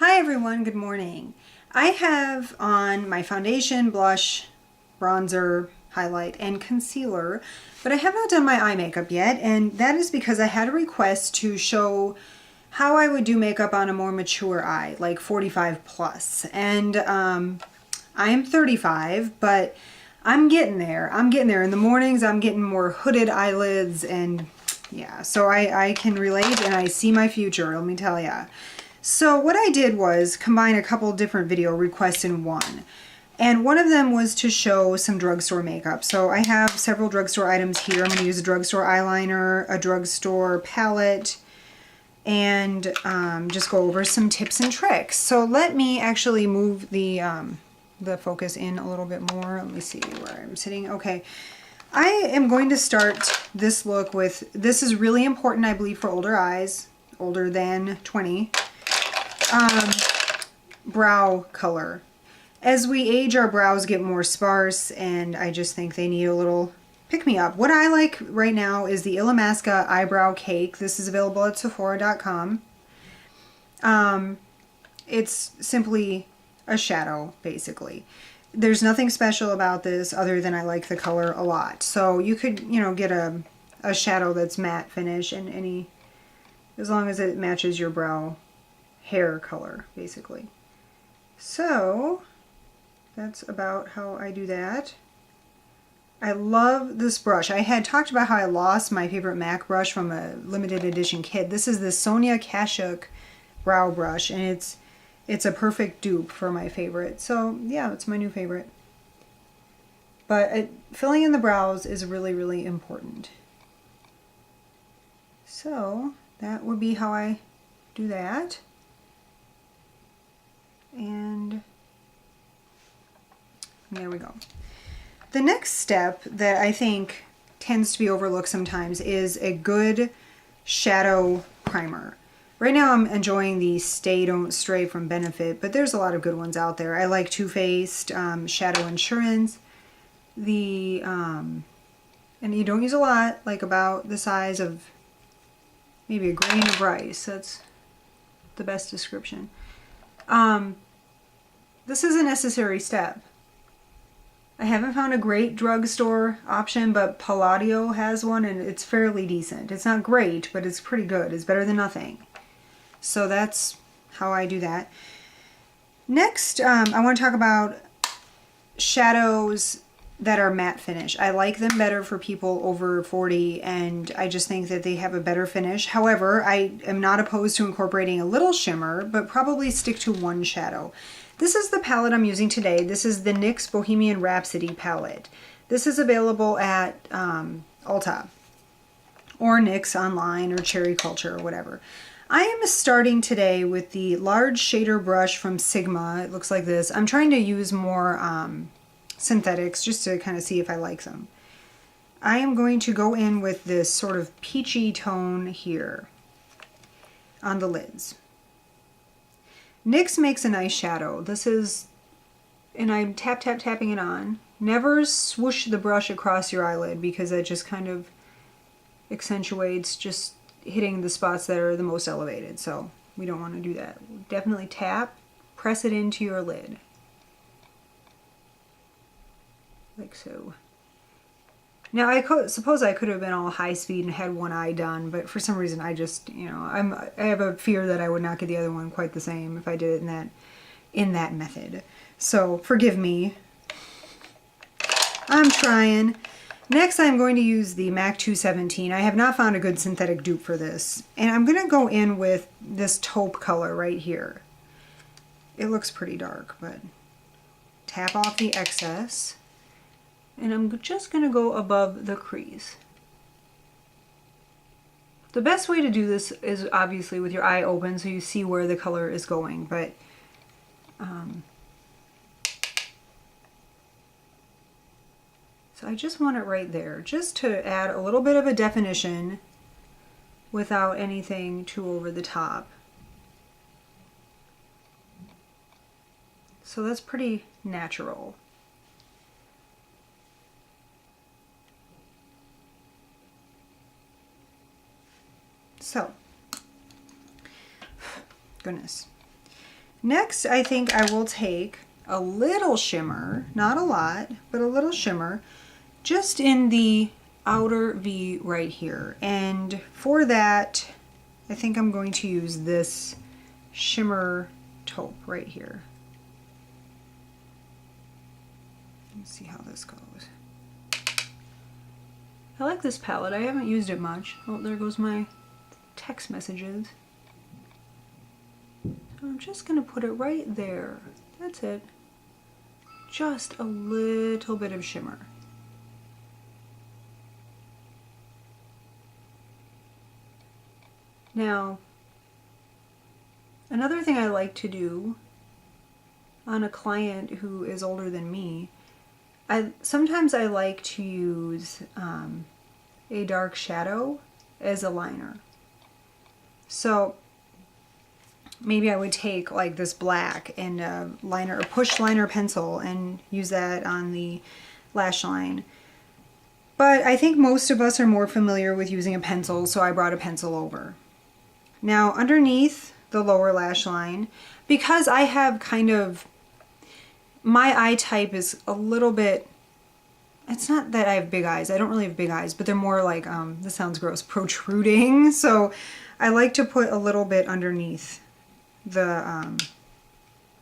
Hi everyone, good morning. I have on my foundation, blush, bronzer, highlight, and concealer, but I have not done my eye makeup yet, and that is because I had a request to show how I would do makeup on a more mature eye, like 45 plus. And I am 35, but I'm getting there. In the mornings, I'm getting more hooded eyelids, and yeah, so I can relate and I see my future, let me tell ya. So what I did was combine a couple different video requests in one. And one of them was to show some drugstore makeup. So I have several drugstore items here. I'm going to use a drugstore eyeliner, a drugstore palette, and just go over some tips and tricks. So let me actually move the focus in a little bit more. Let me see where I'm sitting. Okay. I am going to start this look with, this is really important, I believe, for older eyes, older than 20. Brow color. As we age, our brows get more sparse, and I just think they need a little pick-me-up. What I like right now is the Illamasqua Eyebrow Cake. This is available at Sephora.com. It's simply a shadow, basically. There's nothing special about this other than I like the color a lot. So you could, you know, get a shadow that's matte finish, and as long as it matches your brow hair color, basically. So that's about how I do that. I love this brush. I had talked about how I lost my favorite MAC brush from a limited edition kit. This is the Sonia Kashuk brow brush, and it's a perfect dupe for my favorite. So yeah, it's my new favorite. But filling in the brows is really, really important. So that would be how I do that. And there we go. The next step that I think tends to be overlooked sometimes is a good shadow primer. Right now I'm enjoying the Stay Don't Stray from Benefit, but there's a lot of good ones out there. I like Too Faced, Shadow Insurance, and you don't use a lot, like about the size of maybe a grain of rice. That's the best description. This is a necessary step. I haven't found a great drugstore option, but Palladio has one, and it's fairly decent. It's not great, but it's pretty good. It's better than nothing. So that's how I do that. Next, I want to talk about shadows that are matte finish. I like them better for people over 40, and I just think that they have a better finish. However, I am not opposed to incorporating a little shimmer, but probably stick to one shadow. This is the palette I'm using today. This is the NYX Bohemian Rhapsody palette. This is available at Ulta or NYX online or Cherry Culture or whatever. I am starting today with the large shader brush from Sigma. It looks like this. I'm trying to use more synthetics just to kind of see if I like them. I am going to go in with this sort of peachy tone here on the lids. NYX makes a nice shadow. This is, and I'm tapping it on. Never swoosh the brush across your eyelid because that just kind of accentuates just hitting the spots that are the most elevated. So we don't want to do that. Definitely tap, press it into your lid. Like so. Now I suppose I could have been all high speed and had one eye done, but for some reason I just, you know, I have a fear that I would not get the other one quite the same if I did it in that method. So forgive me. I'm trying. Next I'm going to use the MAC 217. I have not found a good synthetic dupe for this, and I'm going to go in with this taupe color right here. It looks pretty dark, but tap off the excess. And I'm just going to go above the crease. The best way to do this is obviously with your eye open so you see where the color is going, but so I just want it right there, just to add a little bit of a definition without anything too over the top. So that's pretty natural. So, goodness. Next, I think I will take a little shimmer, not a lot, but a little shimmer, just in the outer V right here. And for that, I think I'm going to use this shimmer taupe right here. Let's see how this goes. I like this palette. I haven't used it much. Oh, there goes my text messages. I'm just going to put it right there. That's it. Just a little bit of shimmer. Now, another thing I like to do on a client who is older than me, sometimes I like to use a dark shadow as a liner. So maybe I would take like this black and a liner, a push liner pencil, and use that on the lash line. But I think most of us are more familiar with using a pencil, so I brought a pencil over. Now underneath the lower lash line, because I have kind of, my eye type is a little bit, it's not that I have big eyes, I don't really have big eyes, but they're more like, this sounds gross, protruding. So I like to put a little bit underneath the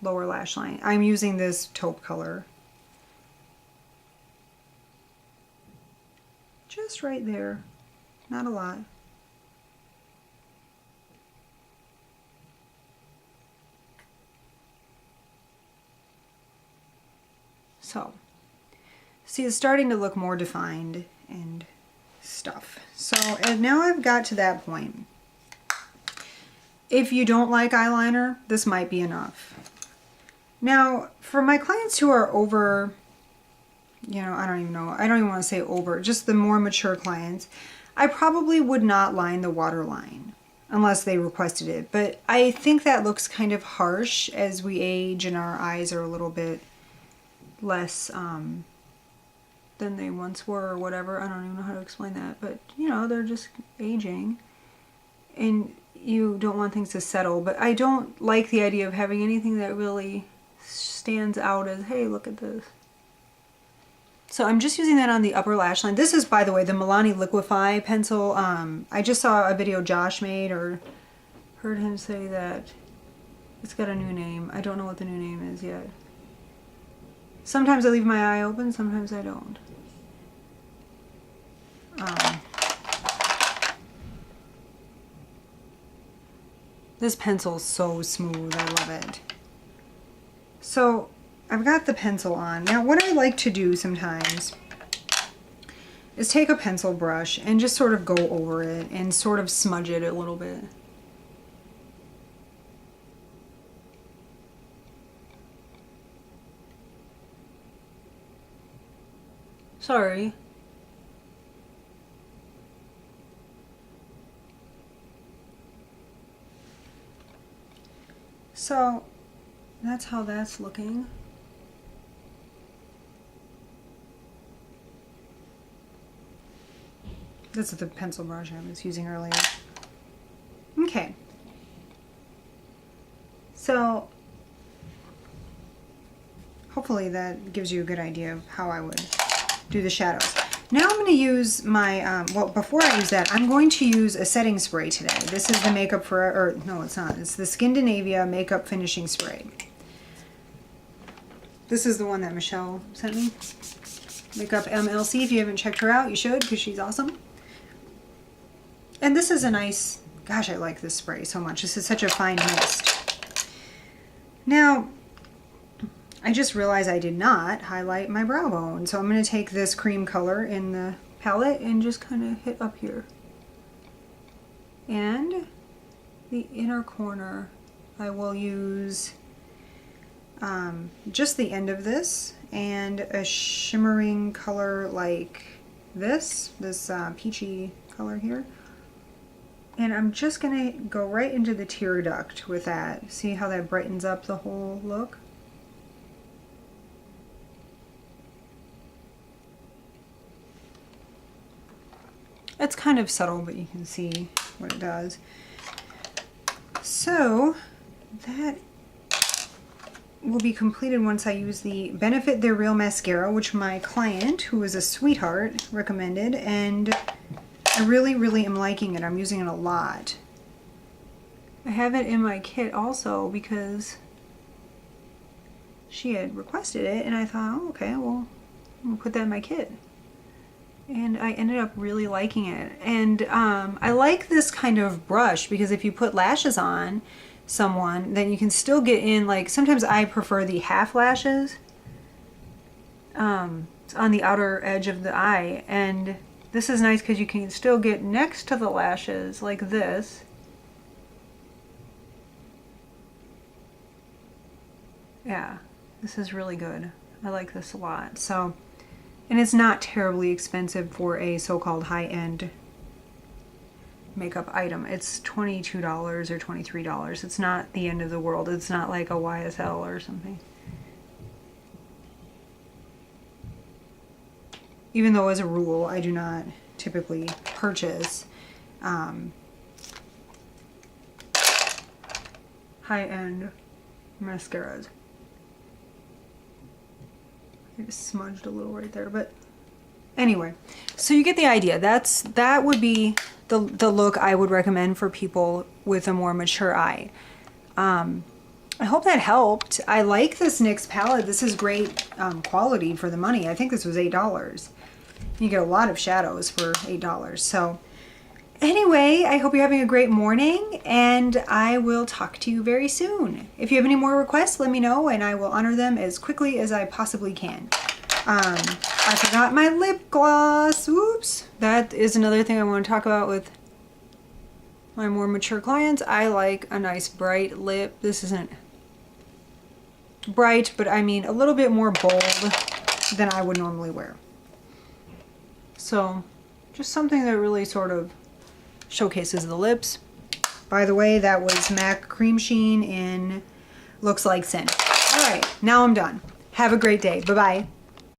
lower lash line. I'm using this taupe color. Just right there, not a lot. So, see, it's starting to look more defined and stuff. So, and now I've got to that point. If you don't like eyeliner, this might be enough. Now, for my clients who are over, you know, I don't even want to say over, just the more mature clients, I probably would not line the waterline unless they requested it. But I think that looks kind of harsh as we age and our eyes are a little bit less than they once were or whatever. I don't even know how to explain that, but you know, they're just aging and you don't want things to settle. But I don't like the idea of having anything that really stands out as, hey, look at this. So I'm just using that on the upper lash line. This is, by the way, the Milani Liquify pencil. I just saw a video Josh made, or heard him say that it's got a new name. I don't know what the new name is yet. Sometimes I leave my eye open, sometimes I don't. This pencil's so smooth, I love it. So I've got the pencil on. Now what I like to do sometimes is take a pencil brush and just sort of go over it and sort of smudge it a little bit. Sorry. So that's how that's looking. This is the pencil brush I was using earlier. Okay. So hopefully that gives you a good idea of how I would do the shadows. Now I'm going to use my, well, before I use that, I'm going to use a setting spray today. This is the Makeup Forever, or no, it's not. It's the Skindinavia Makeup Finishing Spray. This is the one that Michelle sent me. Makeup MLC. If you haven't checked her out, you should, because she's awesome. And this is a nice, gosh, I like this spray so much. This is such a fine mist. Now, I just realized I did not highlight my brow bone. So I'm going to take this cream color in the palette and just kind of hit up here. And the inner corner, I will use just the end of this and a shimmering color like this peachy color here. And I'm just going to go right into the tear duct with that. See how that brightens up the whole look? It's kind of subtle, but you can see what it does. So that will be completed once I use the Benefit They're Real mascara, which my client, who is a sweetheart, recommended, and I really, really am liking it. I'm using it a lot. I have it in my kit also because she had requested it, and I thought, oh, okay, well, I'm gonna put that in my kit. And I ended up really liking it. And I like this kind of brush because if you put lashes on someone, then you can still get in, like, sometimes I prefer the half lashes. It's on the outer edge of the eye, and this is nice because you can still get next to the lashes like this. Yeah, this is really good. I like this a lot. So, and it's not terribly expensive for a so-called high-end makeup item. It's $22 or $23. It's not the end of the world. It's not like a YSL or something. Even though as a rule I do not typically purchase high-end mascaras. I just smudged a little right there, but anyway, so you get the idea. That would be the look I would recommend for people with a more mature eye. I hope that helped. I like this NYX palette. This is great quality for the money. I think this was $8. You get a lot of shadows for $8. So anyway, I hope you're having a great morning, and I will talk to you very soon. If you have any more requests, let me know, and I will honor them as quickly as I possibly can. I forgot my lip gloss. Oops. That is another thing I want to talk about with my more mature clients. I like a nice bright lip. This isn't bright, but I mean a little bit more bold than I would normally wear. So just something that really sort of showcases the lips. By the way, that was MAC Cream Sheen in Looks Like Sin. All right, now I'm done. Have a great day. Bye-bye.